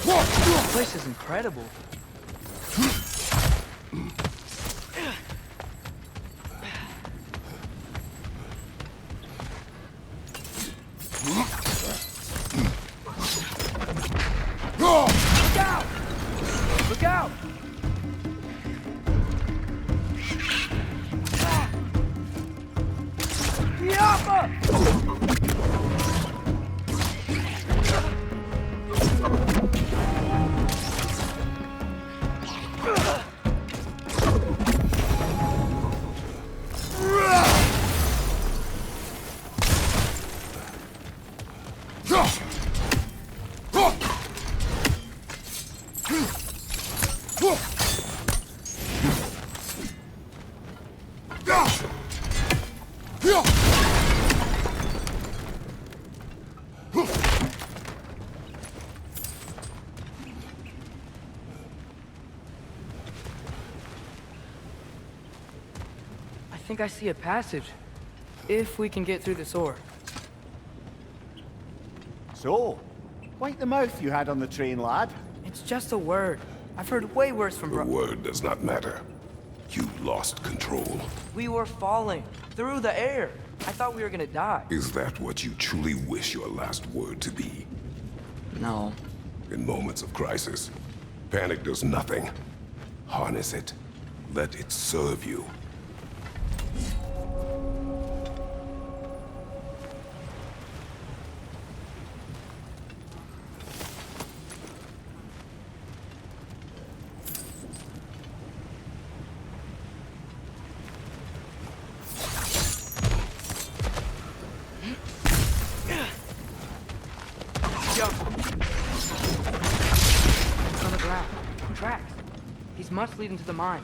This place is incredible. Look out! Look out! I think I see a passage. If we can get through this ore. So, wipe the mouth you had on the train, lad. It's just a word. I've heard way worse from The word does not matter. You lost control. We were falling through the air. I thought we were gonna die. Is that what you truly wish your last word to be? No. In moments of crisis, panic does nothing. Harness it. Let it serve you. It's on the ground. Tracks. These must lead into the mine.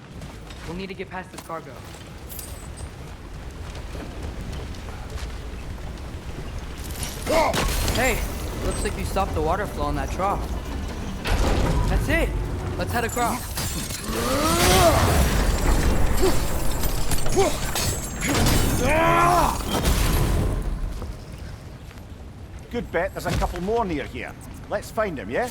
We'll need to get past this cargo. Hey, looks like you stopped the water flow in that trough. That's it. Let's head across. Good bet there's a couple more near here. Let's find him, yeah?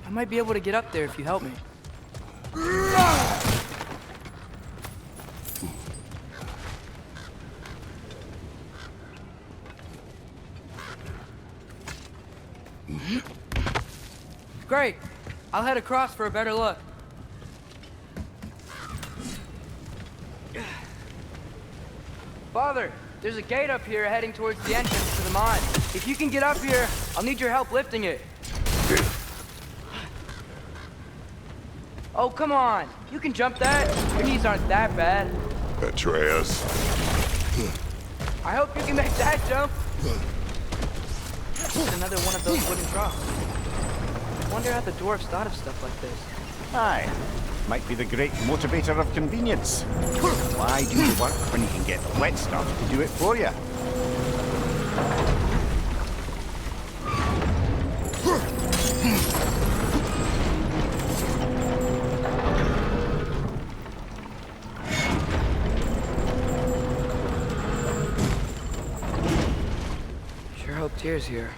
I might be able to get up there if you help me. Great. I'll head across for a better look. Father, there's a gate up here heading towards the entrance to the mine. If you can get up here, I'll need your help lifting it. Oh, come on. You can jump that. Your knees aren't that bad. Atreus. I hope you can make that jump. It's another one of those wooden troughs. I wonder how the dwarves thought of stuff like this. Aye. Might be the great motivator of convenience. Why do you work when you can get the wet stuff to do it for you? Sure Cheers here.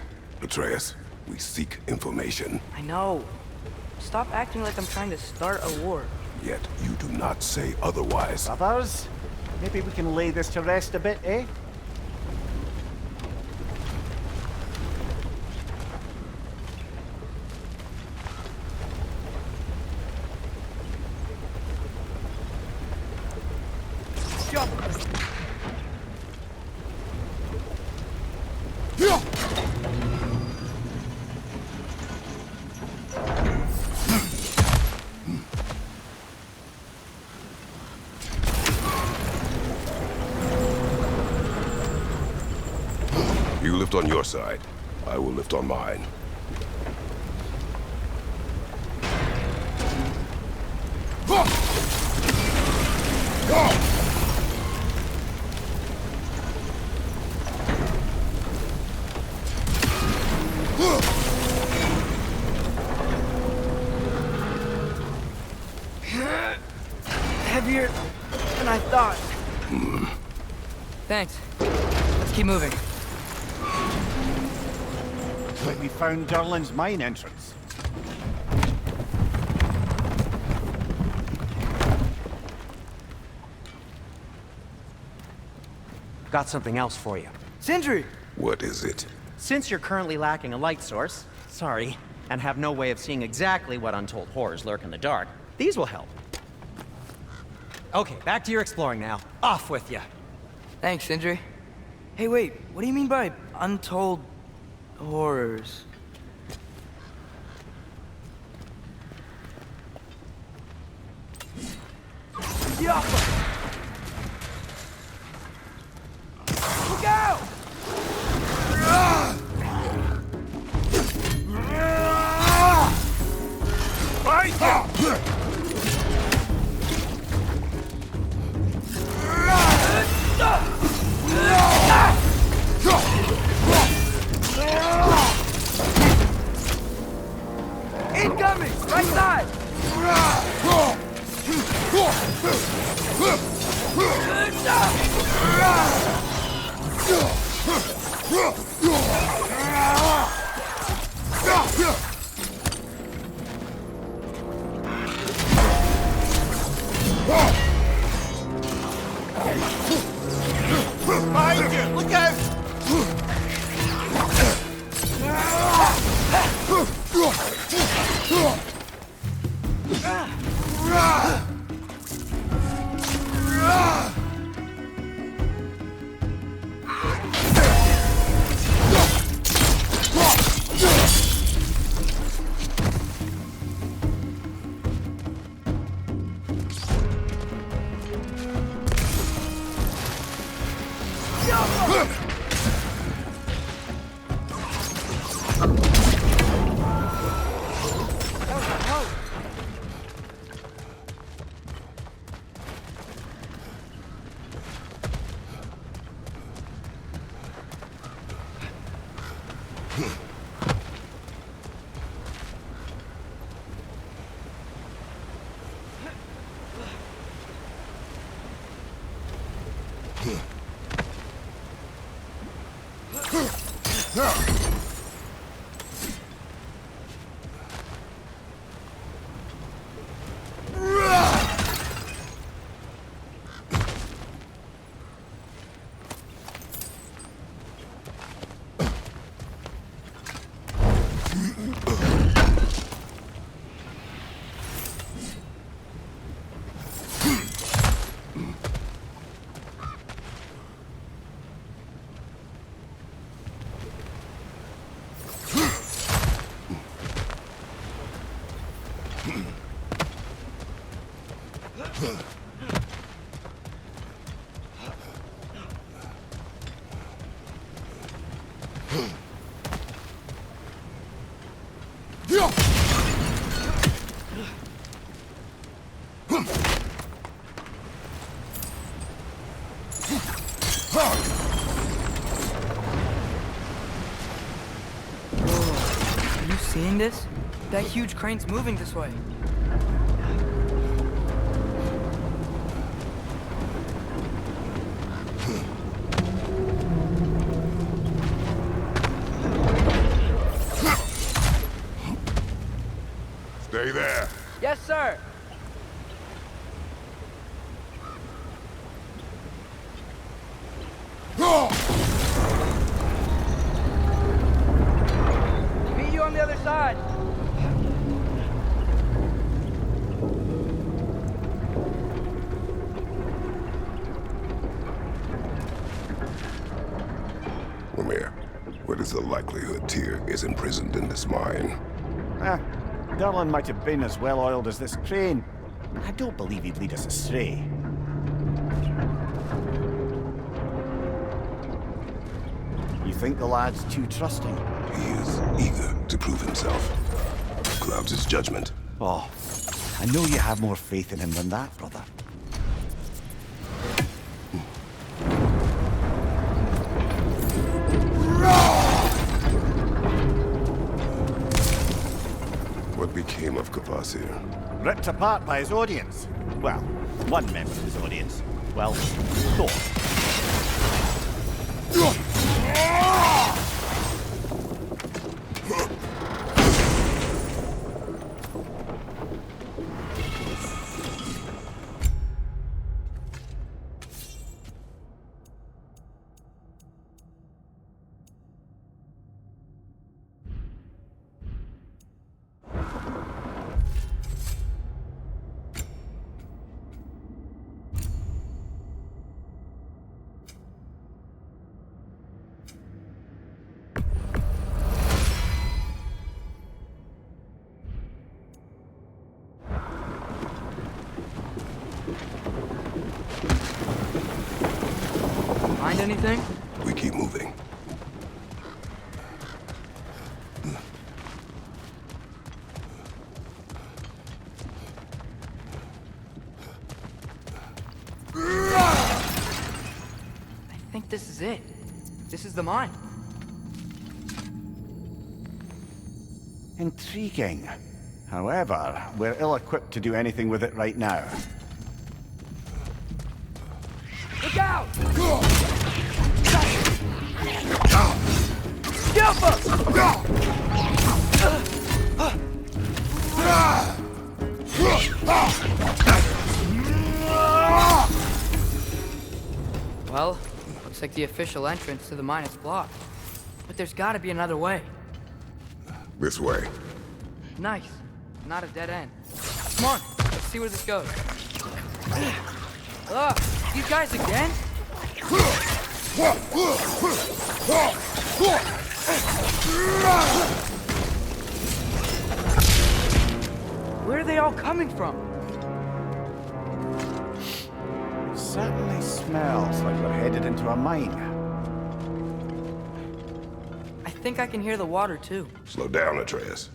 Atreus, we seek information, I know. Stop acting like I'm trying to start a war. yet you do not say otherwise. Brothers, maybe we can lay this to rest a bit, eh? You lift on your side. I will lift on mine. Heavier than I thought. Thanks. Let's keep moving. Looks like we found Durlin's mine entrance. Got something else for you. Sindri! What is it? Since you're currently lacking a light source, sorry, and have no way of seeing exactly what untold horrors lurk in the dark, these will help. Okay, back to your exploring now. Off with you. Thanks, Sindri. Hey, wait. What do you mean by untold horrors? Yeah. Look out! Incoming! Right side! Behind you! Look out! Are you seeing this? That huge crane's moving this way. What is the likelihood Tyr is imprisoned in this mine? Derlin might have been as well-oiled as this crane. I don't believe he'd lead us astray. You think the lad's too trusting? He is eager to prove himself. Clouds his judgment. Oh, I know you have more faith in him than that, brother. What became of Kvasir? Ripped apart by his audience. Well, one member of his audience. Well, Thor. Find anything? We keep moving. I think this is it. This is the mine. Intriguing. However, we're ill-equipped to do anything with it right now. Look out! Help us! Well, looks like the official entrance to the mine is blocked. But there's gotta be another way. This way. Nice. Not a dead end. Come on, let's see where this goes. Ugh, these guys again? Where are they all coming from? Certainly smells like we're headed into a mine. I think I can hear the water too. Slow down, Atreus.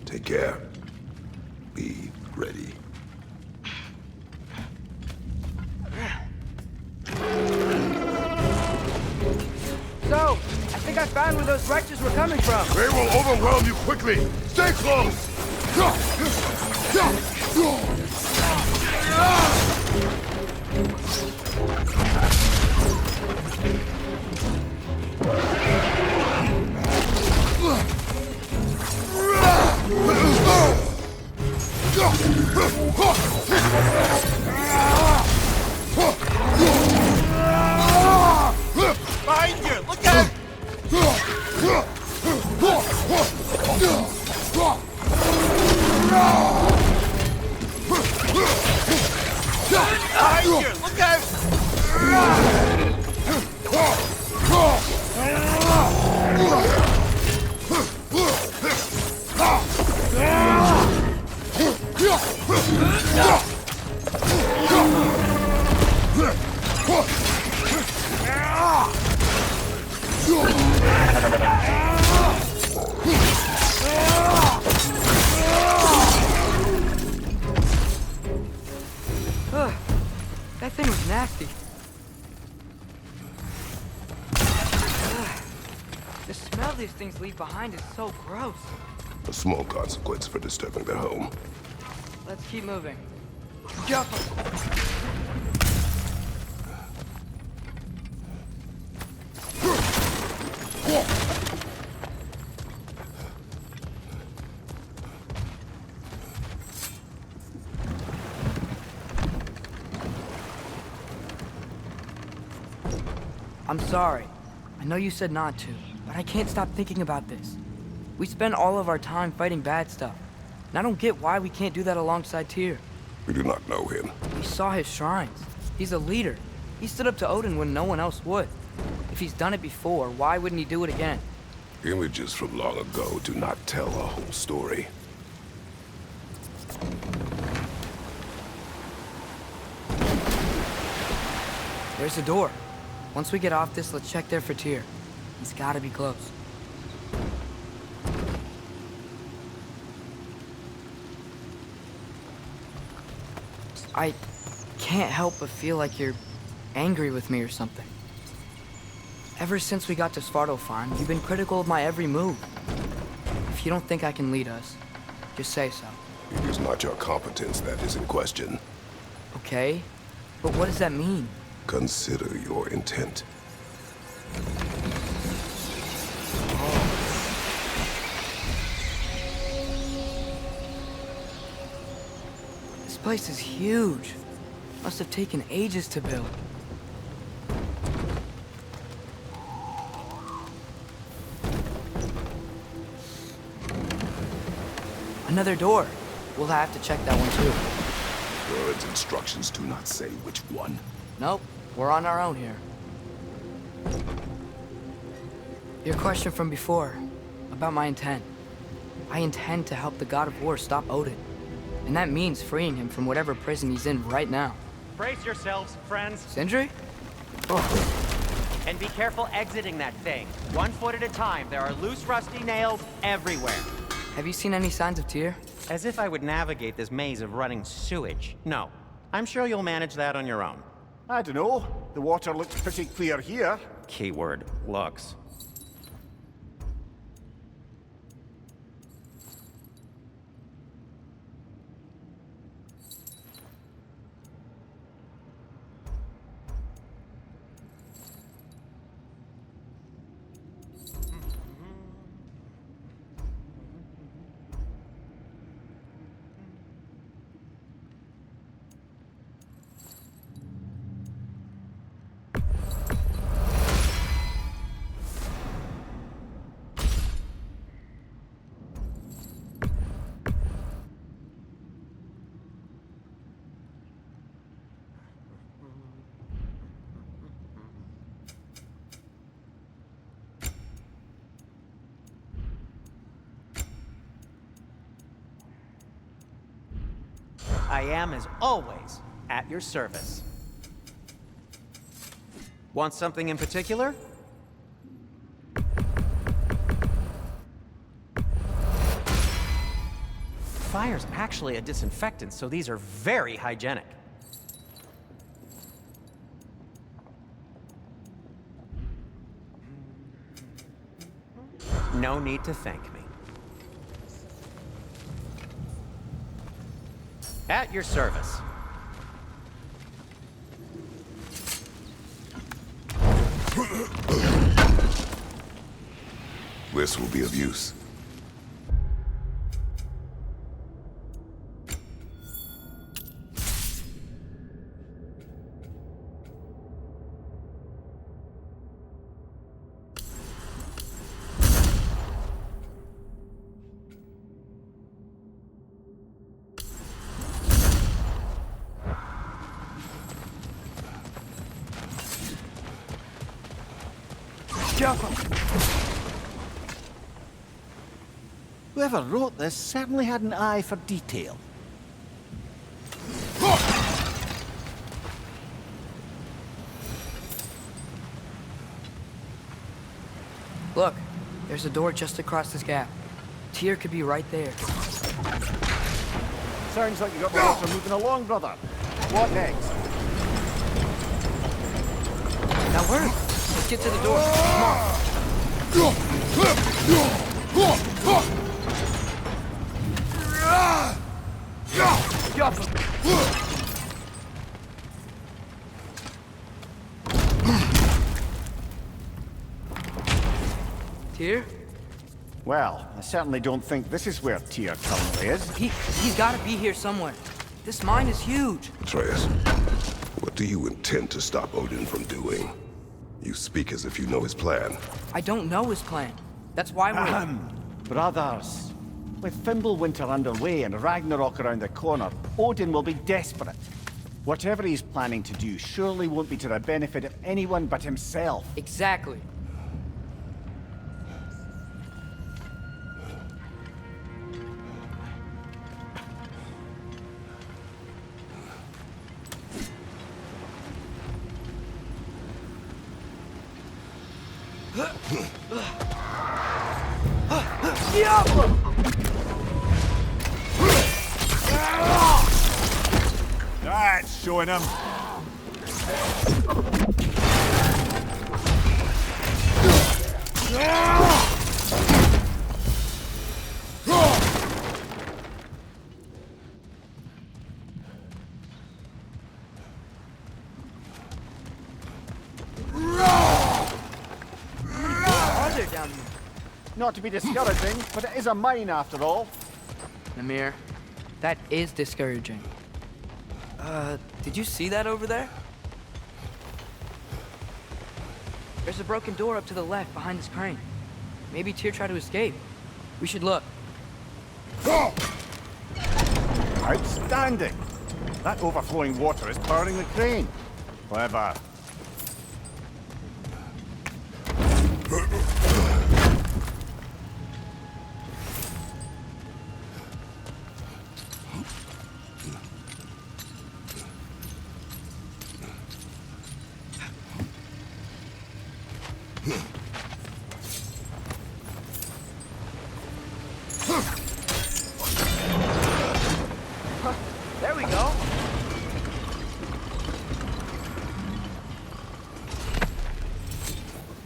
Take care. Be ready. So, I think I found where those wretches were coming from. They will overwhelm you quickly. Stay close. Behind you! Look out! Behind you! Look out! Ugh, that thing was nasty. Ugh, the smell these things leave behind is so gross. A small consequence for disturbing their home. Let's keep moving. Jump! I'm sorry. I know you said not to, but I can't stop thinking about this. We spend all of our time fighting bad stuff, and I don't get why we can't do that alongside Tyr. We do not know him. We saw his shrines. He's a leader. He stood up to Odin when no one else would. If he's done it before, why wouldn't he do it again? Images from long ago do not tell a whole story. There's a door. Once we get off this, let's check there for Tyr. He's gotta be close. I can't help but feel like you're angry with me or something. Ever since we got to Svartalfheim, you've been critical of my every move. If you don't think I can lead us, just say so. It is not your competence that is in question. Okay? But what does that mean? Consider your intent. This place is huge. Must have taken ages to build. Another door. We'll have to check that one too. Word's instructions do not say which one. Nope, we're on our own here. Your question from before, about my intent. I intend to help the God of War stop Odin. And that means freeing him from whatever prison he's in right now. Brace yourselves, friends. Sindri? Oh, And be careful exiting that thing. 1 foot at a time. There are loose, rusty nails everywhere. have you seen any signs of Tyr? As if I would navigate this maze of running sewage. No. I'm sure you'll manage that on your own. I don't know. The water looks pretty clear here. Keyword, looks. I am, as always, at your service. Want something in particular? Fire's actually a disinfectant, so these are very hygienic. No need to thank me. At your service. This will be of use. Whoever wrote this certainly had an eye for detail. Look, there's a door just across this gap. Tyr could be right there. Sounds like you got the water moving along, brother. What next? That worked. Let's get to the door. Come on. Tyr? Well, I certainly don't think this is where Tyr currently is. He's gotta be here somewhere. This mine is huge. Atreus, what do you intend to stop Odin from doing? You speak as if you know his plan. I don't know his plan. That's why we're... Brothers, with Fimbulwinter underway and Ragnarok around the corner, Odin will be desperate. Whatever he's planning to do surely won't be to the benefit of anyone but himself. Exactly. That's showing him. Are there down here? Not to be discouraging, but it is a mine after all. Namir, that is discouraging. Did you see that over there? There's a broken door up to the left behind this crane. Maybe Tyr tried to escape. We should look. Outstanding! That overflowing water is powering the crane. Clever. There we go.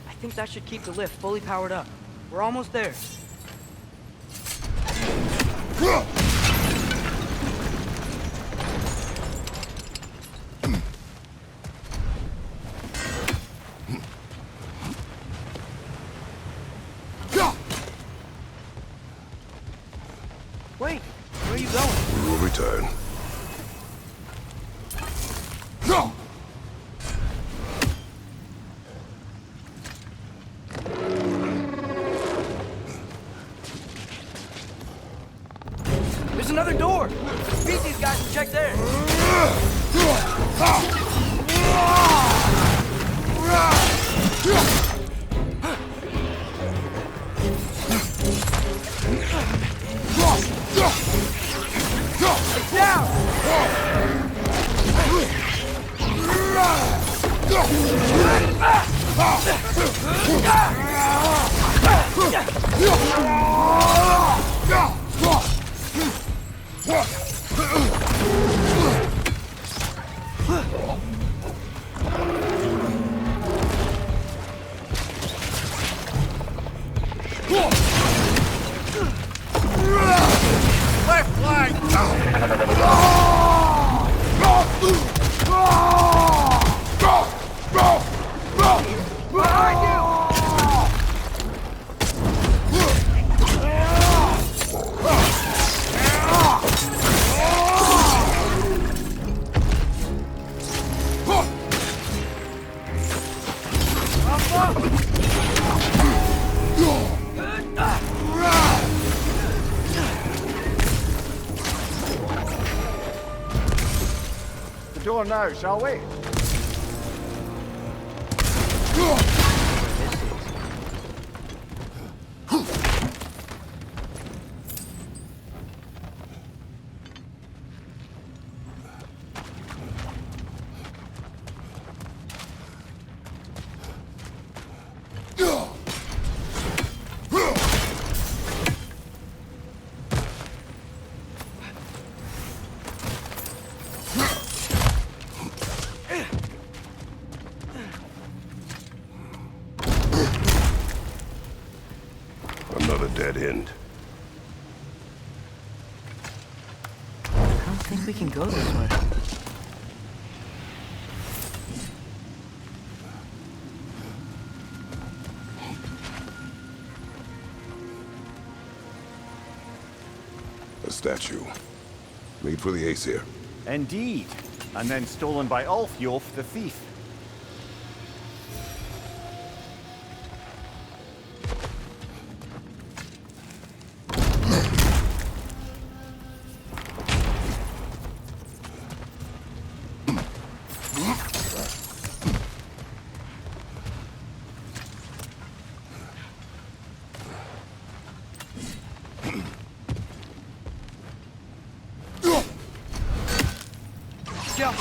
I think that should keep the lift fully powered up. We're almost there. Wait, where are you going? We will return. There's another door! Beat these guys and check there! It's down! Left flank! Behind you! The door now, shall we? Another dead end. I don't think we can go this way. A statue. Made for the Aesir. Indeed. And then stolen by Ulfjolf the thief. Jump!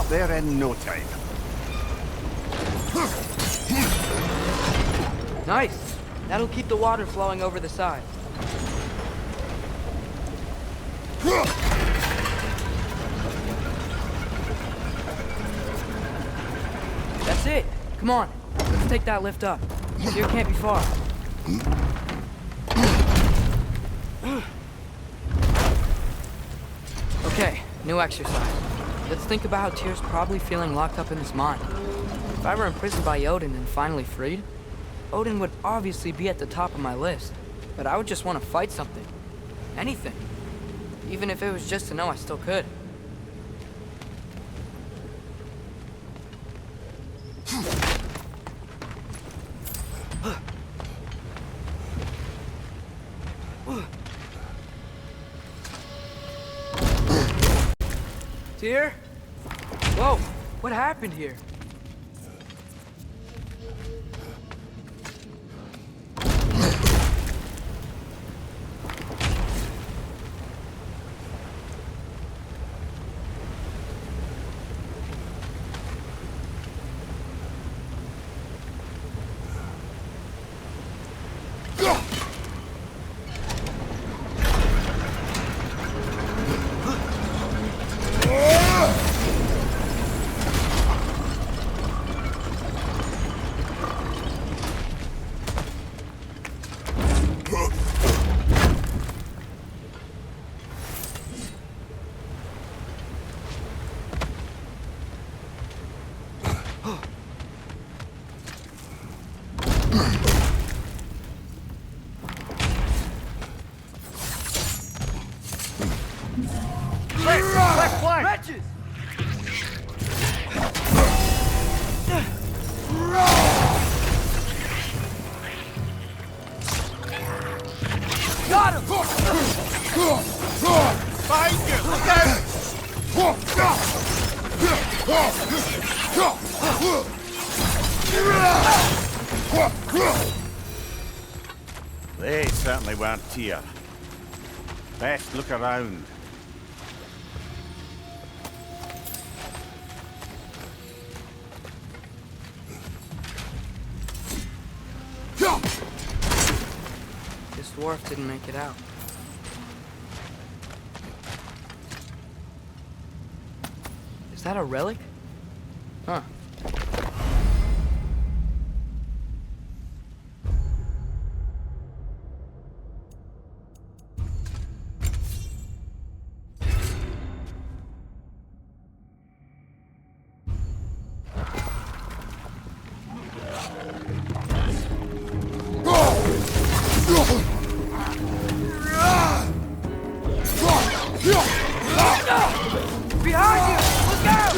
up there in no time. Nice. That'll keep the water flowing over the side. That's it. Come on. Let's take that lift up. Here can't be far. Okay, new exercise. Let's think about how Tyr's probably feeling locked up in his mind. If I were imprisoned by Odin and finally freed, Odin would obviously be at the top of my list. But I would just want to fight something. Anything. Even if it was just to know I still could. Tyr? Whoa, what happened here? Wretches! Got him! Behind you! Look out! They certainly weren't Tyr. Best look around. This dwarf didn't make it out. Is that a relic? Huh. Behind you! Look out!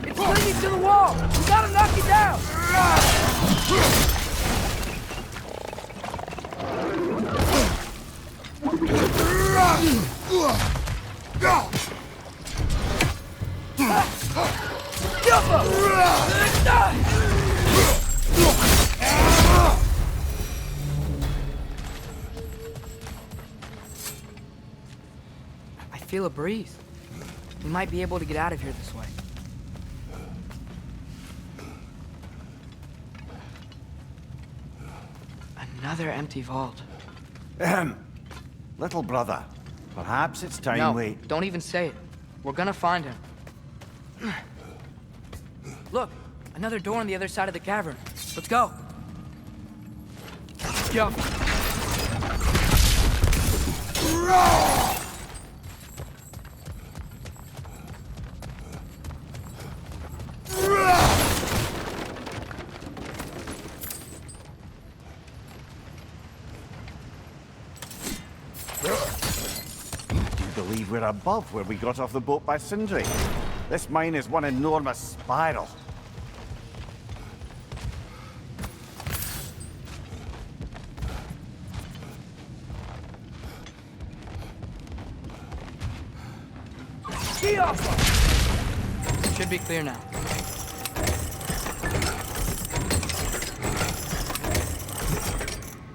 It's clinging to the wall! We gotta knock it down! I feel a breeze. We might be able to get out of here this way. Another empty vault. Little brother, perhaps it's time No, we... don't even say it. We're gonna find him. Look, another door on the other side of the cavern. Let's go. Jump. Do you believe we're above where we got off the boat by Sindri? This mine is one enormous spiral. Should be clear now.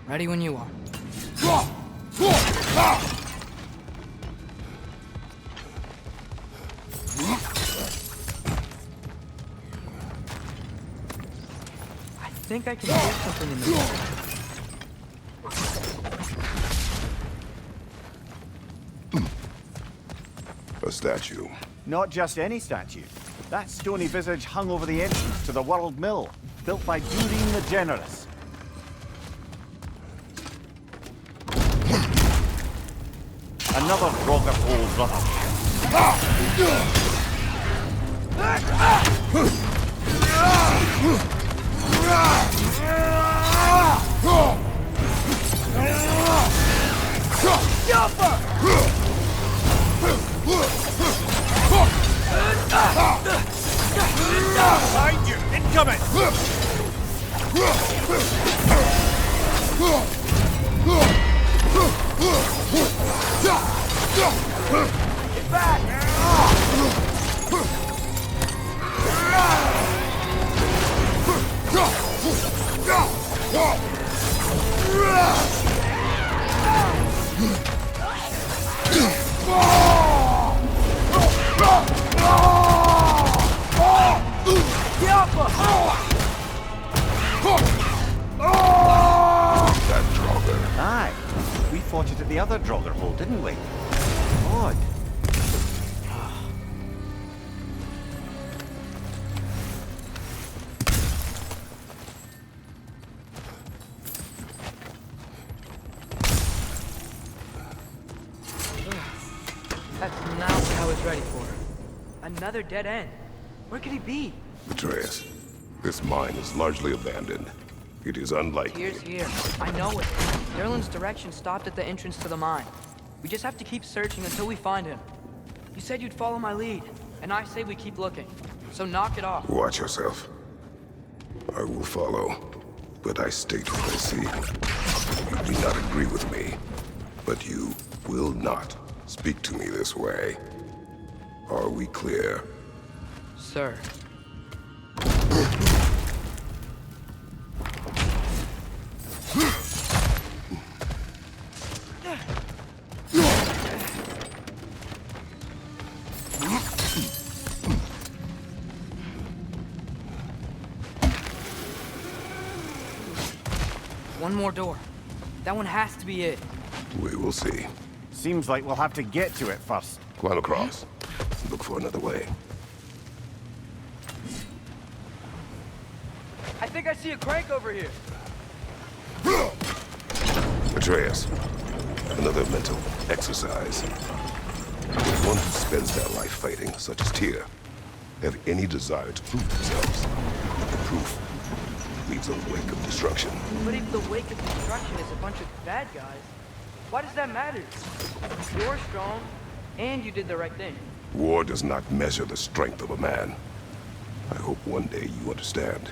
Ready when you are. I think I can hear something in the water. A statue. Not just any statue. That stony visage hung over the entrance to the World Mill, built by Durin the Generous. Another Draugr hole, brother. Behind you! Incoming! Get back! That Draugr. Aye. We fought it at the other Draugr hole, didn't we? Odd. That's not what I was ready for. Another dead end. Where could he be? Atreus, this mine is largely abandoned. It is unlikely. Here's here. I know it. Derlin's direction stopped at the entrance to the mine. We just have to keep searching until we find him. You said you'd follow my lead, and I say we keep looking. So knock it off. Watch yourself. I will follow, but I state what I see. You may not agree with me, but you will not speak to me this way. Are we clear? Sir. One more door. That one has to be it. We will see. Seems like we'll have to get to it first. Climb across. Look for another way. I think I see a crank over here. Atreus, another mental exercise. If one who spends their life fighting, such as Tyr, have any desire to prove themselves, the proof leaves a wake of destruction. But if the wake of destruction is a bunch of bad guys, why does that matter? You're strong, and you did the right thing. War does not measure the strength of a man. I hope one day you understand.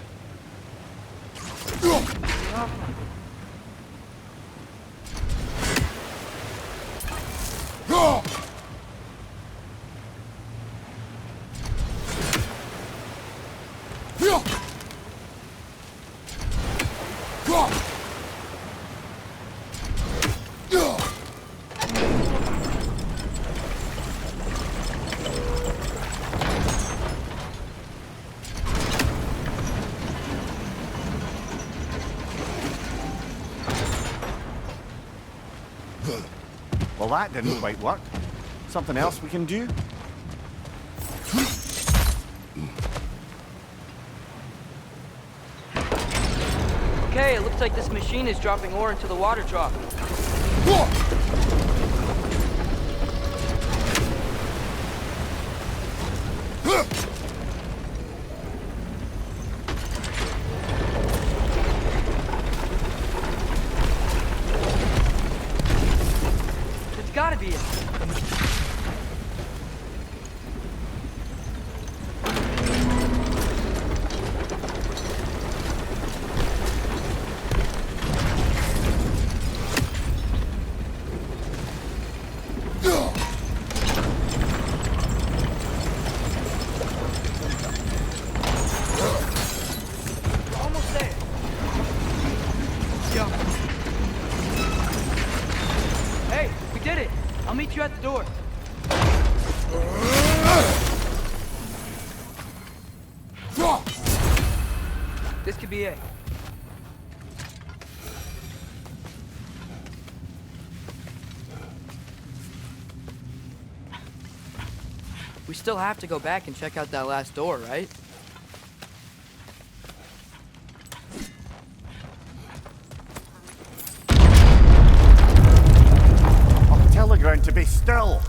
Well, that didn't quite work. Something else we can do? Okay, it looks like this machine is dropping ore into the water trough. It's gotta be it. go. Hey, we did it. I'll meet you at the door. This could be it. We still have to go back and check out that last door, right? I'll tell the ground to be still.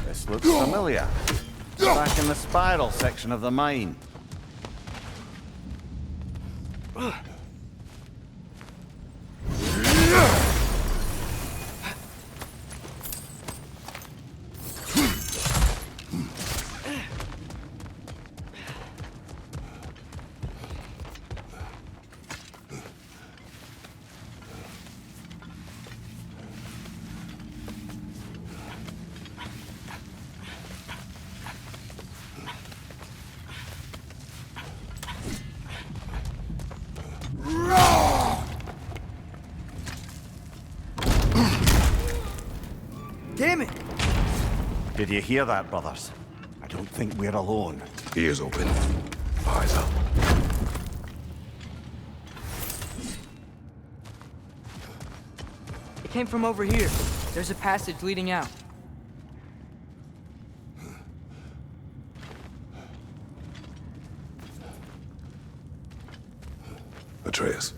This looks familiar. Back in the spiral section of the mine. Damn it! Did you hear that, brothers? I don't think we're alone. Ears open. Eyes up. It came from over here. There's a passage leading out. Atreus,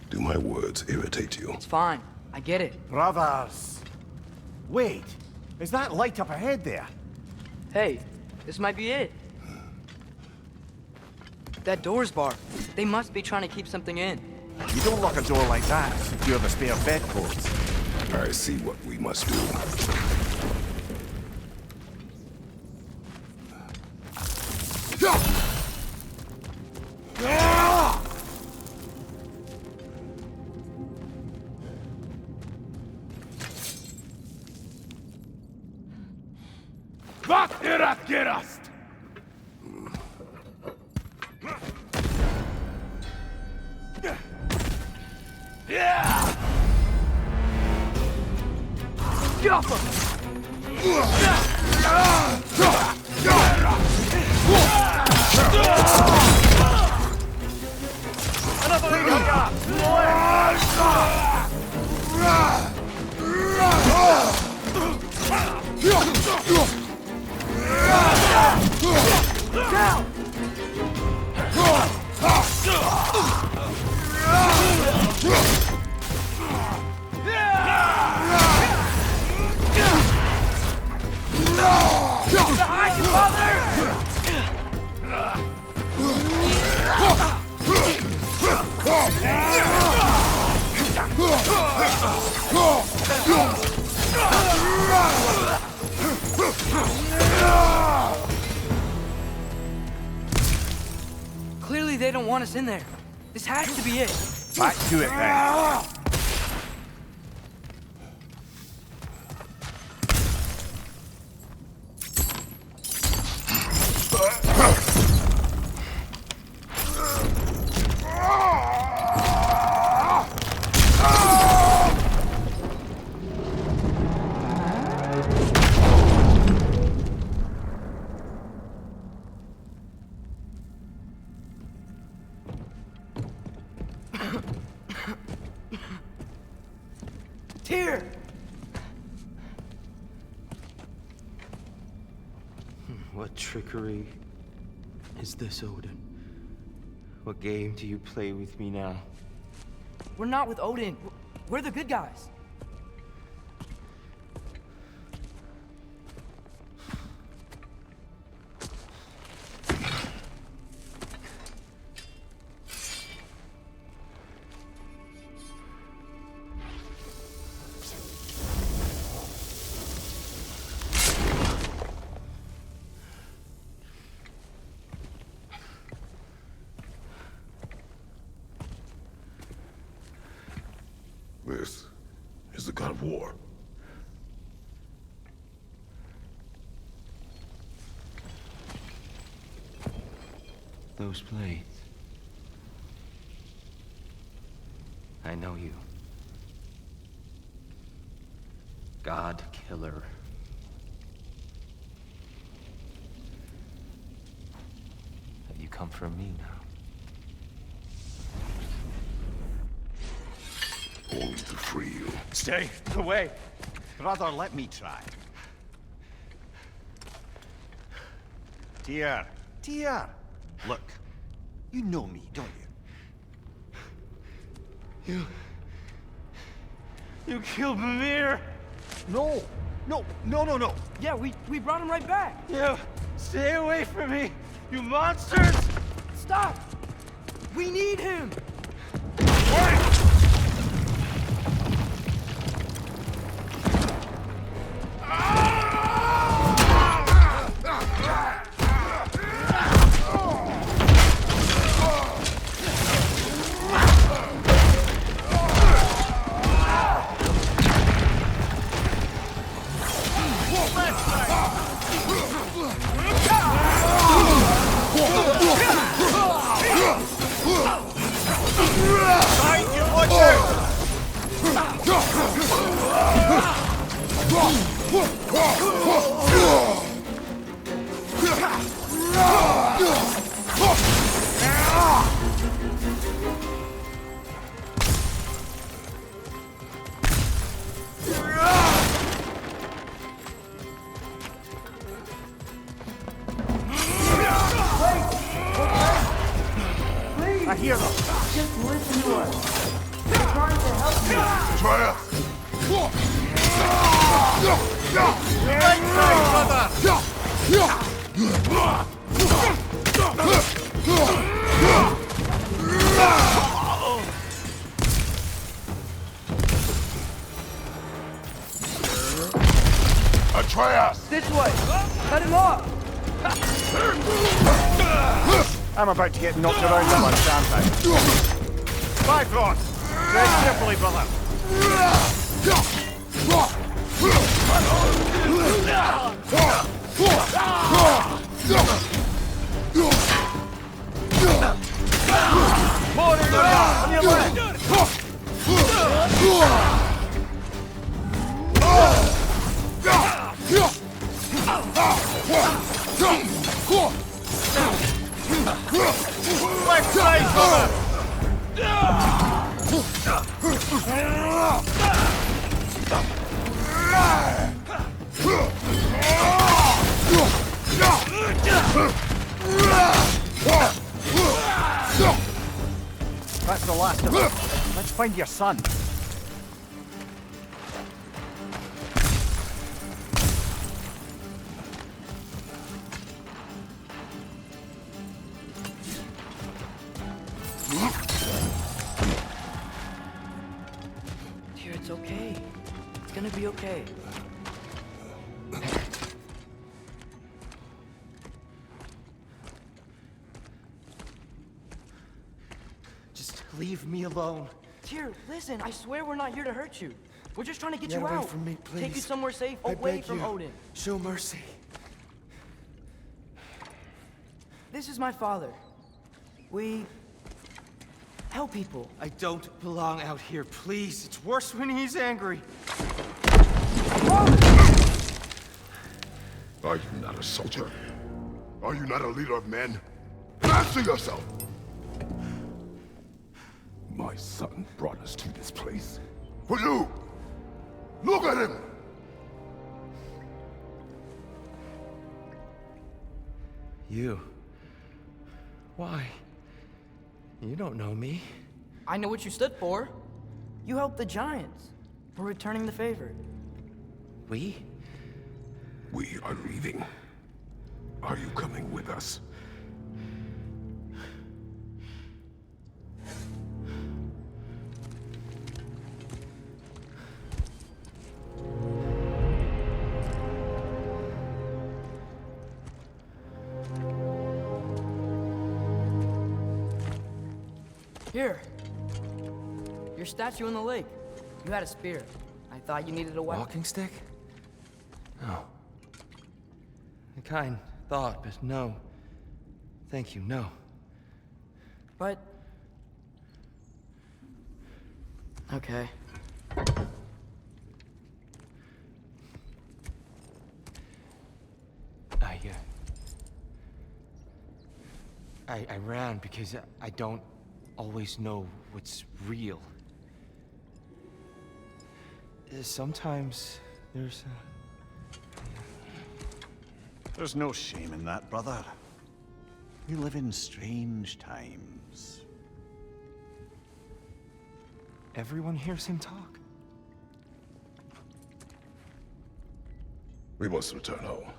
do my words irritate you? It's fine. I get it. Brothers! Wait, is that light up ahead there? Hey, this might be it. That door's barred. They must be trying to keep something in. You don't lock a door like that to secure the spare bedposts. I see what we must do. Wat erat gerast! Get off Clearly they don't want us in there. This has to be it. Back to it then. Here. What trickery is this, Odin? What game do you play with me now? We're not with Odin. We're the good guys. This is the god of war. those blades. I know you. God Killer. Have you come for me now? Only to free you. Stay away. Brother, let me try. Dear, dear. Look, you know me, don't you? You killed Mimir! No, no, no, no, no. Yeah, we brought him right back. You stay away from me, you monsters! Stop! We need him! I hear them. Just listen to us. We're trying to help you. Atreus! Atreus! This way. Cut him off. I'm about to get knocked around by lunch, aren't I? Bifrost! Tread carefully, brother. More on your left! Left side, brother! That's the last of it. Let's find your son. Dear, it's okay. It's gonna be okay. Just leave me alone. Dear, listen, I swear we're not here to hurt you. We're just trying to get Get you away out. from me, Take you please. somewhere safe, I away beg from you. Odin. Show mercy. This is my father. We help people. I don't belong out here, please. It's worse when he's angry. Are you not a soldier? Are you not a leader of men? Answer yourself! My son brought us to this place. For you! Look at him! You? Why? You don't know me. I know what you stood for. You helped the Giants. We're returning the favor. We? We are leaving. Are you coming with us? Here. Your statue in the lake. You had a spear. I thought you needed a weapon. Walking stick? No. A kind thought, but no. Thank you, no. But... Okay. I ran because I don't always know what's real. Sometimes there's There's no shame in that, brother. We live in strange times. Everyone hears him talk. We must return home.